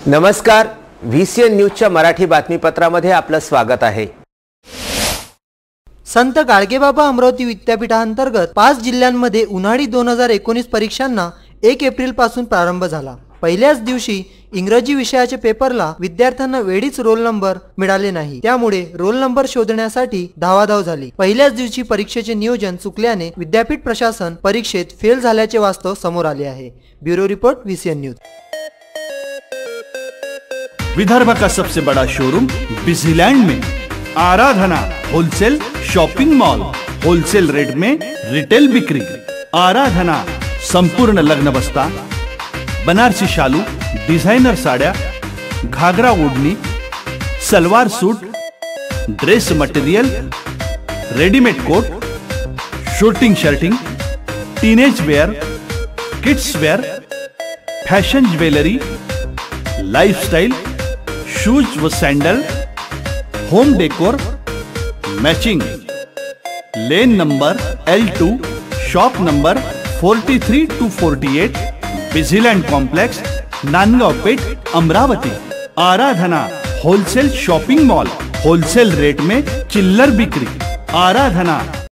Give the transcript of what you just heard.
नमस्कार, VCN न्यूजच्या मराठी बातमीपत्रामध्ये आपलं स्वागत आहे। संत गाडगेबाबा अमरावती विद्यापीठांतर्गत 5 जिल्ह्यांमध्ये उन्हाळी 2019 परीक्षांना 1 एप्रिल पासून प्रारंभ झाला। पहिल्याच दिवशी इंग्रजी विषयाच्या पेपरला विद्यार्थ्यांना वेळीच रोल नंबर मिळाले नाही, त्यामुळे रोल नंबर शोधण्यासाठी धावाधाव झाली। पहिल्याच दिवशी परीक्षेचे नियोजन चुकल्याने विद्यापीठ प्रशासन परीक्षेत फेल झाल्याचे वास्तव समोर आले आहे। Bureau report VCN news. Vidarbha का सबसे बड़ा शोरूम बिजीलैंड में Aradhana wholesale shopping mall, wholesale rate में रिटेल बिक्री। आराधना संपूर्ण लग्न बस्ता, बनारसी शालू, डिजाइनर साड्या, घाघरा ओढ़नी, salwar suit, dress material, readymade coat, suiting shirting, teenage wear, kids wear, fashion jewellery, lifestyle, shoes व sandal, home decor, matching. Lane number L2, shop number 43 to 48, Busyland complex, Nandgaon Peth, Amravati. Aradhana wholesale shopping mall, wholesale rate में चिल्लर बिक्री। आराधना